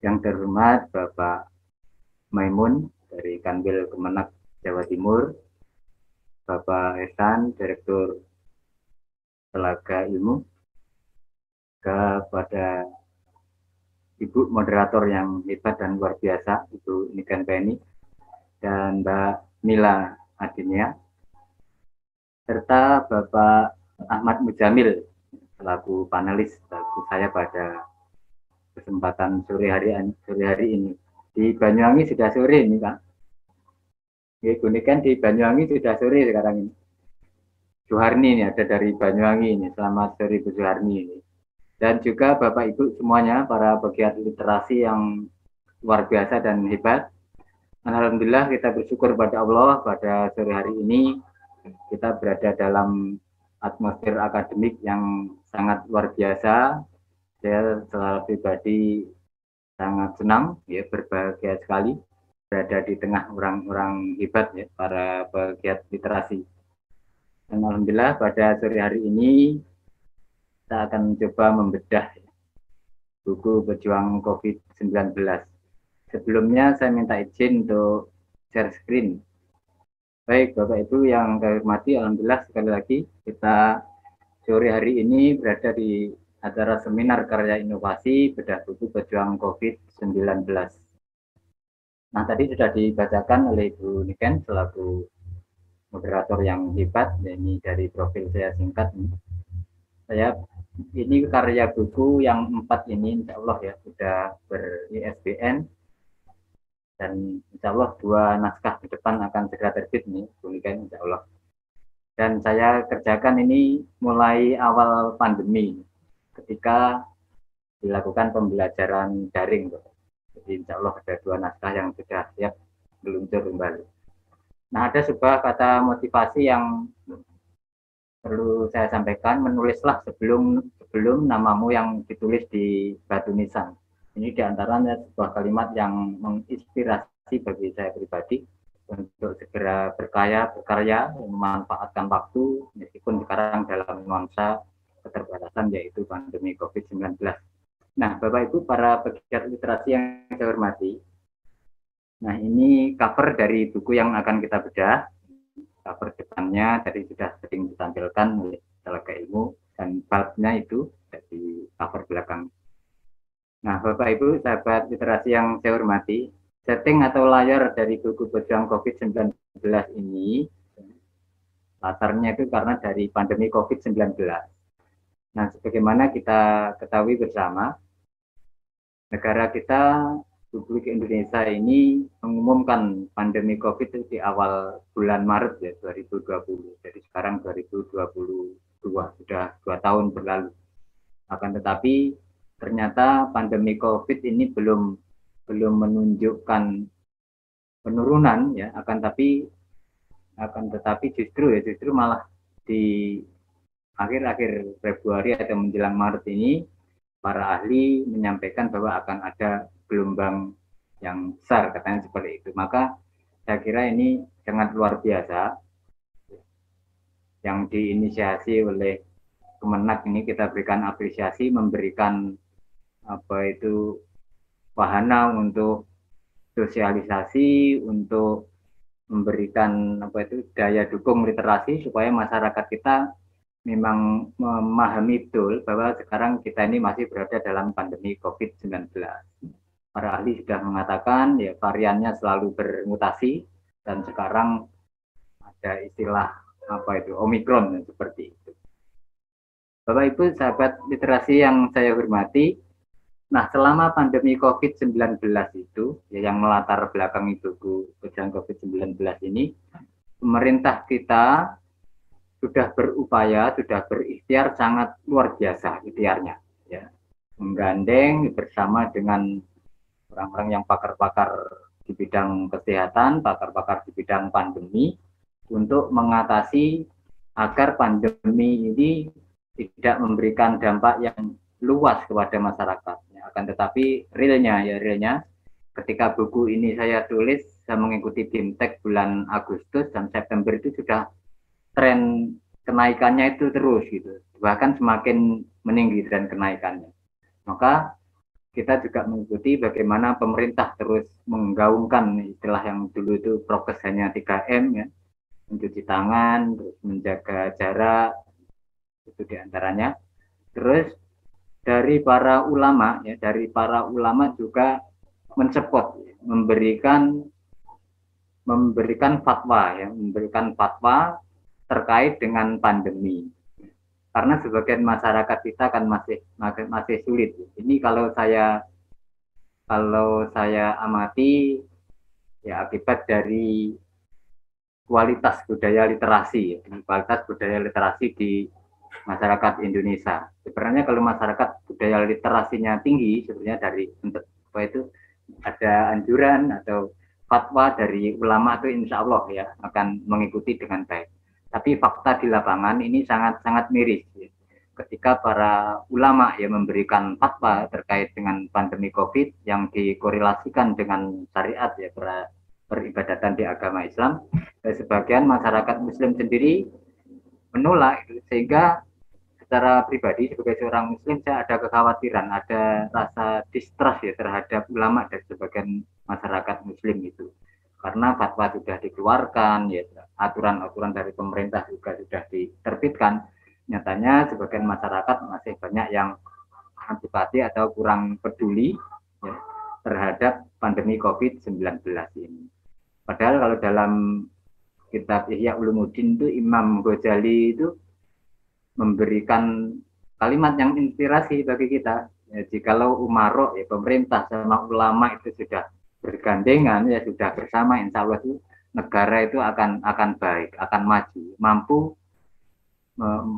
Yang terhormat Bapak Maimun dari Kanwil Kemenak Jawa Timur, Bapak Esan, Direktur Telaga Ilmu, kepada Ibu moderator yang hebat dan luar biasa, Ibu Niken Penny, dan Mbak Mila Adinia, serta Bapak Ahmad Mujamil selaku panelis selaku saya pada kesempatan sore hari ini. Di Banyuwangi sudah sore ini, Pak. Ibu Niken di Banyuwangi sudah sore sekarang ini. Suharni ini ada dari Banyuwangi ini. Selamat sore Bu Suharni ini. Dan juga Bapak Ibu semuanya, para pegiat literasi yang luar biasa dan hebat. Alhamdulillah kita bersyukur pada Allah pada sore hari ini kita berada dalam atmosfer akademik yang sangat luar biasa. Saya secara pribadi sangat senang, ya, berbahagia sekali berada di tengah orang-orang hebat, ya, para pegiat literasi. Dan alhamdulillah pada sore hari ini kita akan mencoba membedah buku Pejuang COVID-19. Sebelumnya saya minta izin untuk share screen. Baik, Bapak Ibu yang saya hormati, alhamdulillah sekali lagi kita sore hari ini berada di acara seminar karya inovasi bedah buku Pejuang COVID-19. Nah, tadi sudah dibacakan oleh Ibu Niken selaku moderator yang hebat. Ini dari profil saya singkat. Saya ini karya buku yang 4 ini, insya Allah ya, sudah ber-ISBN. Dan insya Allah 2 naskah ke depan akan segera terbit nih, Bu Niken, insya Allah. Dan saya kerjakan ini mulai awal pandemi, ketika dilakukan pembelajaran daring. Jadi insya Allah ada 2 naskah yang sudah siap meluncur kembali. Nah, ada sebuah kata motivasi yang perlu saya sampaikan, menulislah sebelum namamu yang ditulis di batu nisan. Ini diantaranya sebuah kalimat yang menginspirasi bagi saya pribadi untuk segera berkarya, memanfaatkan waktu, meskipun sekarang dalam nuansa keterbatasan yaitu pandemi COVID-19. Nah, Bapak Ibu para pegiat literasi yang saya hormati, nah ini cover dari buku yang akan kita bedah. Cover depannya tadi sudah sering ditampilkan oleh Telaga Ilmu, dan babnya itu di cover belakang. Nah, Bapak Ibu sahabat literasi yang saya hormati, setting atau layar dari buku Pejuang COVID-19 ini, latarnya itu karena dari pandemi COVID-19. Nah, sebagaimana kita ketahui bersama, negara kita, Republik Indonesia ini mengumumkan pandemi COVID di awal bulan Maret ya 2020. Jadi sekarang 2022, sudah 2 tahun berlalu. Akan tetapi ternyata pandemi COVID ini belum menunjukkan penurunan ya, akan tetapi justru malah di akhir-akhir Februari atau menjelang Maret ini para ahli menyampaikan bahwa akan ada gelombang yang besar, katanya seperti itu. Maka saya kira ini sangat luar biasa yang diinisiasi oleh Kemenak. Ini kita berikan apresiasi, memberikan wahana untuk sosialisasi, untuk memberikan daya dukung literasi supaya masyarakat kita memang memahami betul bahwa sekarang kita ini masih berada dalam pandemi COVID-19. Para ahli sudah mengatakan ya variannya selalu bermutasi, dan sekarang ada istilah Omikron seperti itu. Bapak Ibu sahabat literasi yang saya hormati, nah selama pandemi COVID-19 itu ya, yang melatar belakangi buku Pejuang COVID-19 ini, pemerintah kita sudah berupaya, sudah berikhtiar sangat luar biasa ikhtiarnya, ya, menggandeng bersama dengan orang-orang yang pakar-pakar di bidang kesehatan, pakar-pakar di bidang pandemi, untuk mengatasi agar pandemi ini tidak memberikan dampak yang luas kepada masyarakat. Akan tetapi realnya ketika buku ini saya tulis, saya mengikuti BIMTEK bulan Agustus dan September itu sudah tren kenaikannya itu terus gitu, bahkan semakin meninggi tren kenaikannya. Maka kita juga mengikuti bagaimana pemerintah terus menggaungkan istilah yang dulu itu prokes hanya 3M ya, mencuci tangan, terus menjaga jarak, itu diantaranya. Terus dari para ulama juga mensupport, memberikan fatwa terkait dengan pandemi. Karena sebagian masyarakat kita kan masih sulit. Ini kalau saya amati ya akibat dari kualitas budaya literasi di masyarakat Indonesia. Sebenarnya kalau masyarakat budaya literasinya tinggi, sebenarnya dari untuk apa itu ada anjuran atau fatwa dari ulama itu insya Allah ya akan mengikuti dengan baik. Tapi fakta di lapangan ini sangat miris. Ya. Ketika para ulama ya memberikan fatwa terkait dengan pandemi COVID yang dikorelasikan dengan syariat ya peribadatan di agama Islam, sebagian masyarakat Muslim sendiri menolak sehingga secara pribadi sebagai seorang Muslim saya ada kekhawatiran, ada rasa distrust ya terhadap ulama dan sebagian masyarakat Muslim itu. Karena fatwa sudah dikeluarkan, ya aturan-aturan dari pemerintah juga sudah diterbitkan, nyatanya sebagian masyarakat masih banyak yang antipati atau kurang peduli ya, terhadap pandemi COVID-19 ini. Padahal kalau dalam kitab Ihya Ulumuddin itu Imam Ghazali itu memberikan kalimat yang inspirasi bagi kita. Ya, jikalau umarok ya pemerintah sama ulama itu sudah bergandengan ya sudah bersama, insya Allah itu negara itu akan baik, akan maju, mampu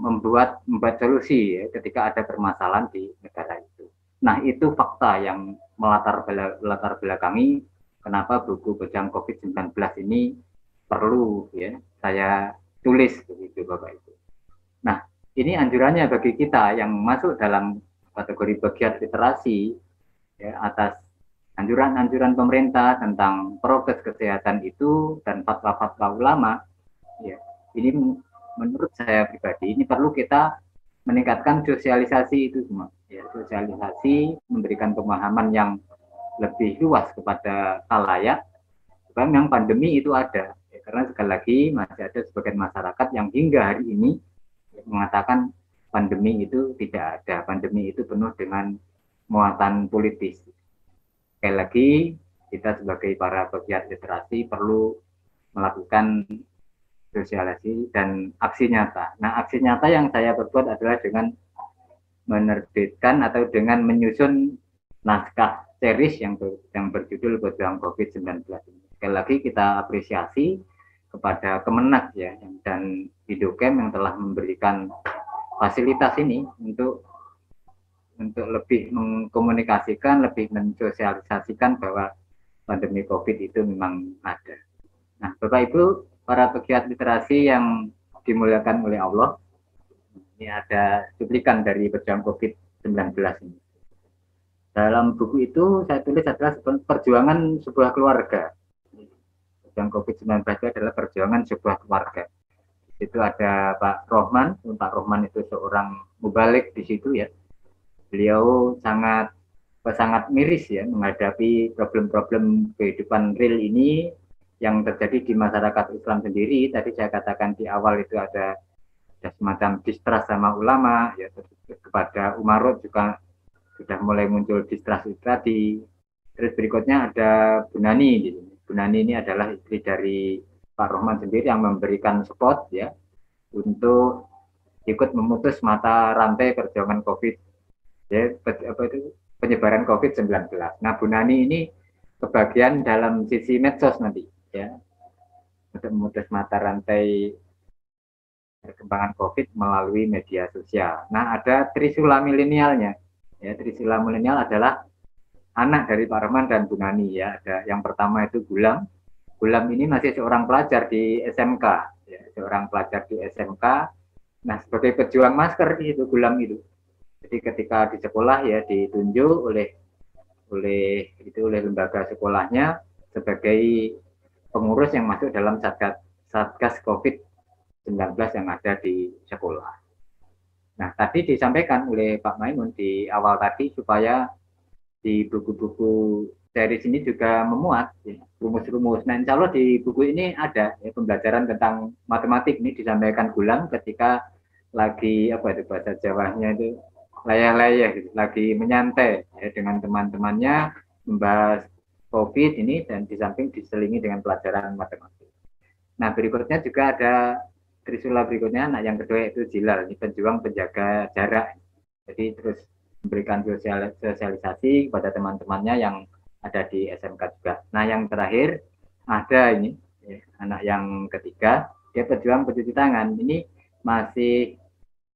membuat solusi ya, ketika ada permasalahan di negara itu. Nah itu fakta yang melatar belakangi kenapa buku Bejang COVID-19 ini perlu ya saya tulis begitu Bapak Ibu. Nah ini anjurannya bagi kita yang masuk dalam kategori pegiat literasi ya, atas anjuran-anjuran pemerintah tentang prokes kesehatan itu dan fatwa-fatwa ulama ya, ini menurut saya pribadi ini perlu kita meningkatkan sosialisasi itu semua ya, sosialisasi memberikan pemahaman yang lebih luas kepada khalayak bahwa memang pandemi itu ada ya, karena sekali lagi masih ada sebagian masyarakat yang hingga hari ini mengatakan pandemi itu tidak ada, pandemi itu penuh dengan muatan politis. Sekali lagi kita sebagai para pegiat literasi perlu melakukan sosialisasi dan aksi nyata. Nah aksi nyata yang saya perbuat adalah dengan menerbitkan atau dengan menyusun naskah series yang berjudul Berjuang COVID-19. Sekali lagi kita apresiasi kepada Kemenak ya dan Bidocam yang telah memberikan fasilitas ini untuk lebih mengkomunikasikan, lebih mensosialisasikan bahwa pandemi COVID itu memang ada. Nah, Bapak Ibu, para pegiat literasi yang dimuliakan oleh Allah, ini ada cuplikan dari Berjuang COVID-19 ini. Dalam buku itu saya tulis adalah perjuangan sebuah keluarga. Berjuang COVID-19 itu adalah perjuangan sebuah keluarga. Itu ada Pak Rohman itu seorang mubalik di situ ya. Beliau sangat miris ya menghadapi problem-problem kehidupan real ini yang terjadi di masyarakat Islam sendiri. Tadi saya katakan di awal itu ada semacam distrust sama ulama ya, kepada umarok juga sudah mulai muncul distrust itu tadi. Terus berikutnya ada Bunani. Bunani ini adalah istri dari Pak Rohman sendiri yang memberikan support ya untuk ikut memutus mata rantai perjuangan COVID ya, penyebaran COVID-19. Nah, Bunani ini kebagian dalam sisi medsos nanti ya untuk memutus mata rantai perkembangan COVID melalui media sosial. Nah, ada Trisula milenialnya. Ya, Trisula milenial adalah anak dari Pak Rohman dan Bunani ya. Ada yang pertama itu Gulam. Gulam ini masih seorang pelajar di SMK, ya, seorang pelajar di SMK. Nah, sebagai pejuang masker itu Gulam itu. Jadi ketika di sekolah ya ditunjuk oleh lembaga sekolahnya sebagai pengurus yang masuk dalam satgas COVID-19 yang ada di sekolah. Nah, tadi disampaikan oleh Pak Maimun di awal tadi supaya di buku-buku dari sini juga memuat ya, rumus-rumus. Nah, insya Allah di buku ini ada ya, pembelajaran tentang matematik ini disampaikan Gulam ketika lagi apa itu bahasa Jawanya itu layah-layah gitu, lagi menyantai ya, dengan teman-temannya membahas COVID ini dan di samping diselingi dengan pelajaran matematik. Nah, berikutnya juga ada Trisula berikutnya, anak yang kedua itu Jilal, ini pejuang penjaga jarak. Jadi terus memberikan sosialisasi kepada teman-temannya yang ada di SMK juga. Nah, yang terakhir ada ini ya, anak yang ketiga, dia pejuang pencuci tangan. Ini masih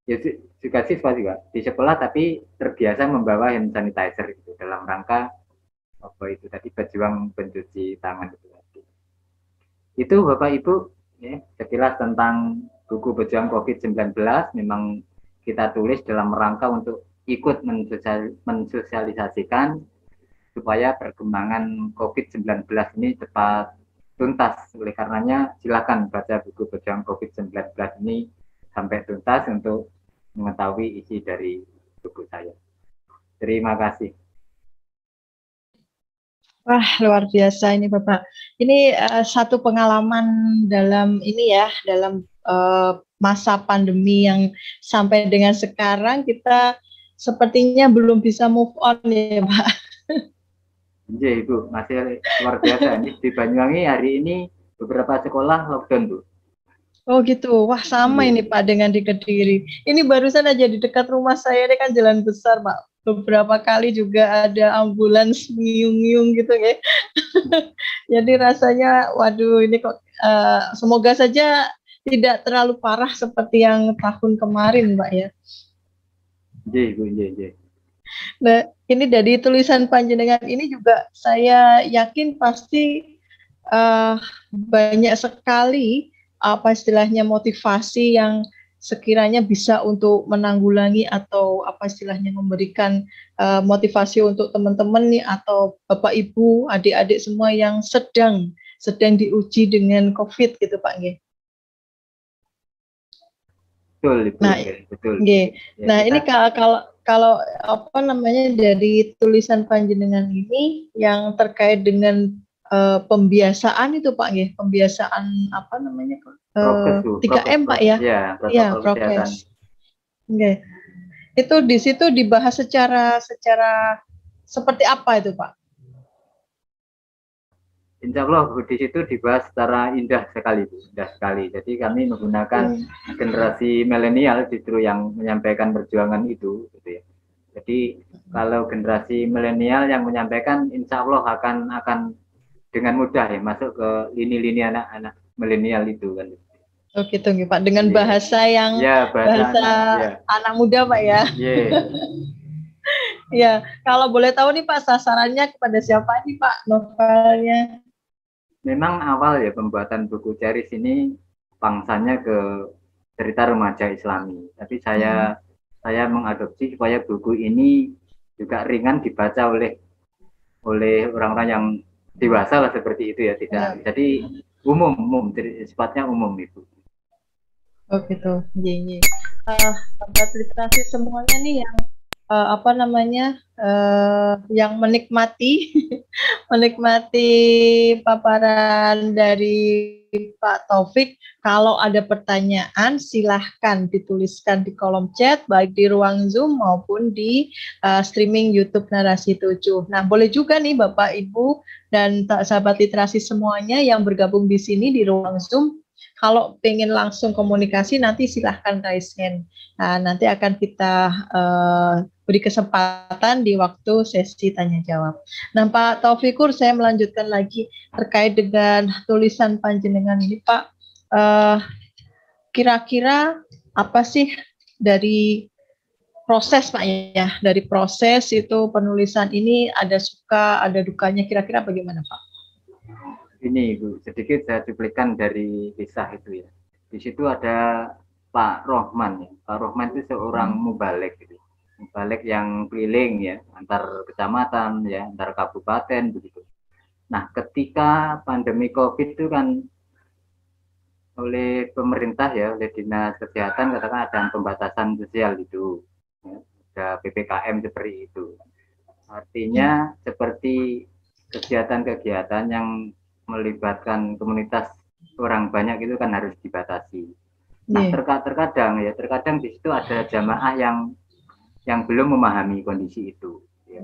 ya, juga siswa juga di sekolah tapi terbiasa membawa hand sanitizer itu dalam rangka apa itu tadi pejuang pencuci tangan itu tadi. Itu Bapak Ibu ya, sekilas tentang buku pejuang COVID-19 memang kita tulis dalam rangka untuk ikut mensosialisasikan supaya perkembangan COVID-19 ini cepat tuntas. Oleh karenanya silakan baca buku pejuang COVID-19 ini sampai tuntas untuk mengetahui isi dari buku saya. Terima kasih. Wah, luar biasa ini Bapak. Ini satu pengalaman dalam ini ya, dalam masa pandemi yang sampai dengan sekarang kita sepertinya belum bisa move on ya Pak. Iya Ibu, masih luar biasa. Ini di Banyuwangi hari ini beberapa sekolah lockdown Bu. Oh gitu, wah sama ini Pak dengan di Kediri. Ini barusan aja di dekat rumah saya, ini kan jalan besar Pak. Beberapa kali juga ada ambulans ngiung-ngiung gitu ya. Jadi rasanya, waduh ini kok semoga saja tidak terlalu parah seperti yang tahun kemarin Pak ya. Iya Ibu, iya. Nah ini dari tulisan panjenengan ini juga saya yakin pasti banyak sekali apa istilahnya motivasi yang sekiranya bisa untuk menanggulangi atau apa istilahnya memberikan motivasi untuk teman-teman nih atau Bapak Ibu, adik-adik semua yang sedang diuji dengan COVID gitu Pak nggih. Betul Ibu, Nah, betul. Ya, nah kita... ini kalau apa namanya dari tulisan panjenengan ini yang terkait dengan pembiasaan itu Pak ya, pembiasaan apa namanya 3M Pak ya, ya prokes. Okay. Itu di situ dibahas secara seperti apa itu Pak? Insya Allah di situ dibahas secara indah sekali. Jadi kami menggunakan generasi milenial justru yang menyampaikan perjuangan itu, gitu ya. Jadi kalau generasi milenial yang menyampaikan, insya Allah akan dengan mudah ya masuk ke lini-lini anak-anak milenial itu kan. Oh gitu Pak, dengan bahasa yang bahasa anak muda Pak ya. Ya, kalau boleh tahu nih Pak sasarannya kepada siapa nih Pak novelnya? Memang awal ya pembuatan buku Ceris ini pangsanya ke cerita remaja Islami, tapi saya mengadopsi supaya buku ini juga ringan dibaca oleh orang-orang yang dewasa lah seperti itu ya, tidak. Jadi umum, sifatnya umum itu. Oh gitu, iya. Sahabat literasi semuanya nih yang apa namanya yang menikmati paparan dari Pak Taufik. Kalau ada pertanyaan silahkan dituliskan di kolom chat baik di ruang Zoom maupun di streaming YouTube Narasi 7. Nah boleh juga nih Bapak Ibu dan sahabat literasi semuanya yang bergabung di sini di ruang Zoom. Kalau pengen langsung komunikasi nanti silahkan raise hand. Nah, nanti akan kita beri kesempatan di waktu sesi tanya jawab. Nah, Pak Taufikur, saya melanjutkan lagi terkait dengan tulisan panjenengan ini, Pak. Kira-kira apa sih dari proses, Pak ya? Dari proses itu penulisan ini ada suka, ada dukanya. Kira-kira bagaimana, Pak? Ini Ibu, sedikit saya cuplikan dari kisah itu ya. Di situ ada Pak Rohman ya. Pak Rohman itu seorang mubalik gitu. Mubalik yang keliling ya, antar kecamatan ya, antar kabupaten begitu. Nah, ketika pandemi Covid itu kan oleh pemerintah ya, oleh Dinas Kesehatan katakan ada pembatasan sosial itu. Ya, ada PPKM seperti itu. Artinya seperti kegiatan-kegiatan yang melibatkan komunitas orang banyak itu kan harus dibatasi. Nah, terkadang di situ ada jamaah yang belum memahami kondisi itu, ya.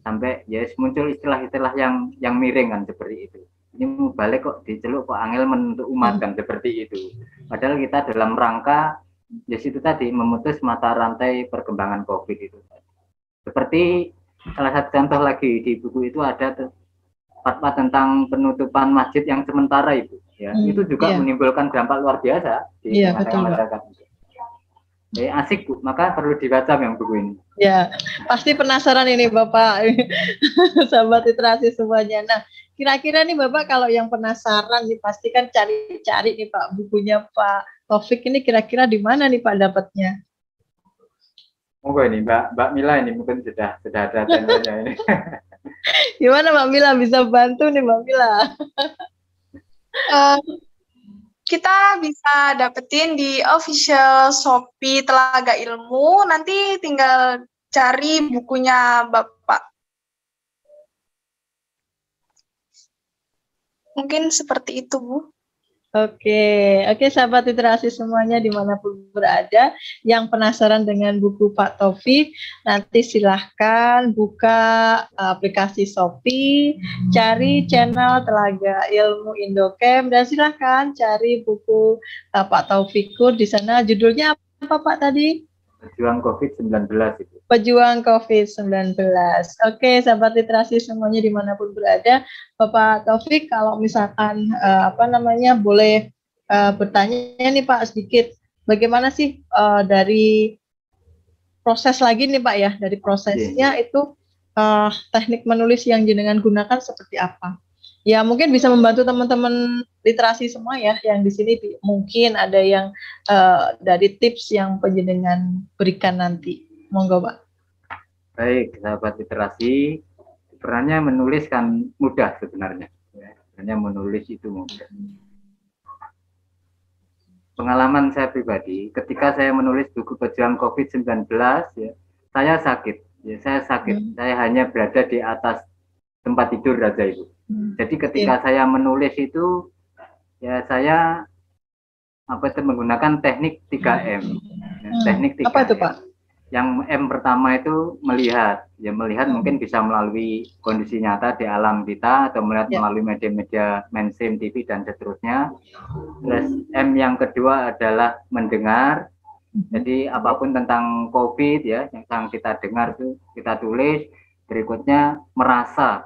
Sampai ya muncul istilah-istilah yang miring kan seperti itu. Ini mau balik kok diceluk kok angel menentu umat kan seperti itu. Padahal kita dalam rangka ya situ tadi memutus mata rantai perkembangan COVID itu. Seperti salah satu contoh lagi di buku itu ada fatwa tentang penutupan masjid yang sementara itu, ya. Itu juga menimbulkan dampak luar biasa di tengah-tengah masyarakat. Asik Bu, maka perlu dibaca yang buku ini. Ya, pasti penasaran ini Bapak, sahabat literasi semuanya. Nah, kira-kira nih Bapak kalau yang penasaran nih pasti kan cari-cari nih Pak bukunya Pak Taufik ini kira-kira di mana nih Pak dapatnya? Monggo ini Mbak Mila ini mungkin sudah ada channelnya ini. Gimana Mbak Mila bisa bantu nih Mbak Mila? Kita bisa dapetin di official Shopee Telaga Ilmu. Nanti tinggal cari bukunya Bapak. Mungkin seperti itu, Bu. Oke, sahabat literasi semuanya dimanapun berada, yang penasaran dengan buku Pak Taufik, nanti silahkan buka aplikasi Shopee, cari channel Telaga Ilmu Indocamp, dan silahkan cari buku Pak Taufikur di sana. Judulnya apa Pak tadi? Pejuang COVID-19 itu. Pejuang COVID-19. Oke, sahabat literasi semuanya dimanapun berada, Bapak Taufik, kalau misalkan boleh bertanya nih Pak sedikit, bagaimana sih dari proses lagi nih Pak ya, dari prosesnya itu teknik menulis yang jenengan gunakan seperti apa? Ya mungkin bisa membantu teman-teman literasi semua ya yang di sini mungkin ada yang dari tips yang penjenengan berikan nanti. Monggo Pak. Baik, sahabat literasi, sebenarnya menulis kan mudah sebenarnya. Ya, sebenarnya menulis itu mudah. Pengalaman saya pribadi, ketika saya menulis buku Pejuang COVID-19, ya, saya sakit. Saya hanya berada di atas tempat tidur saja itu. Jadi ketika saya menulis itu, ya saya menggunakan teknik 3M. Teknik 3M. Apa itu Pak? Yang M pertama itu melihat. Ya melihat mungkin bisa melalui kondisi nyata di alam kita atau melihat melalui media-media mainstream TV dan seterusnya. Terus M yang kedua adalah mendengar. Jadi apapun tentang COVID ya yang kita dengar itu kita tulis. Berikutnya merasa.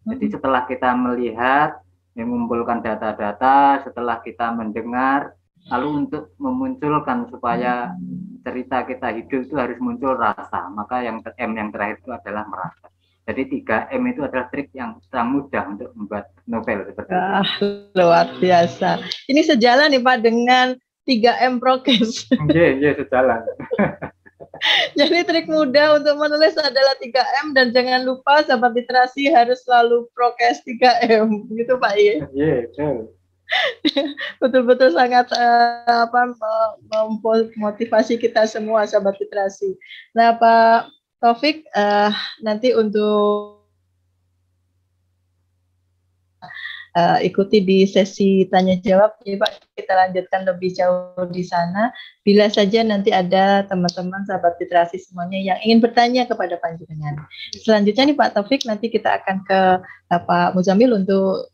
Jadi setelah kita melihat, mengumpulkan data-data, setelah kita mendengar, lalu untuk memunculkan supaya cerita kita hidup itu harus muncul rasa. Maka yang M yang terakhir itu adalah merasa. Jadi 3M itu adalah trik yang sangat mudah untuk membuat novel seperti itu. Luar biasa. Ini sejalan nih Pak dengan 3M prokes. Iya, sejalan. Jadi trik mudah untuk menulis adalah 3M dan jangan lupa sahabat literasi harus selalu prokes 3M. Gitu Pak ya. Iya, betul. Betul-betul sangat memotivasi kita semua sahabat literasi. Nah Pak Taufik, nanti untuk ikuti di sesi tanya jawab ya Pak, kita lanjutkan lebih jauh di sana. Bila saja nanti ada teman-teman sahabat literasi semuanya yang ingin bertanya kepada panjenengan. Selanjutnya nih Pak Taufik, nanti kita akan ke Pak Muzamil untuk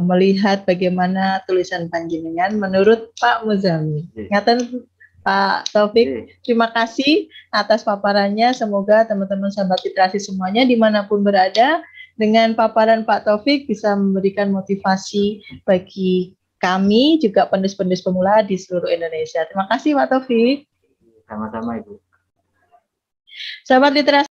melihat bagaimana tulisan panjenengan menurut Pak Muzamil. Ngaten Pak Taufik, terima kasih atas paparannya. Semoga teman-teman sahabat literasi semuanya dimanapun berada, dengan paparan Pak Taufik bisa memberikan motivasi bagi kami juga penulis-penulis pemula di seluruh Indonesia. Terima kasih Pak Taufik. Sama-sama Ibu. Sahabat literasi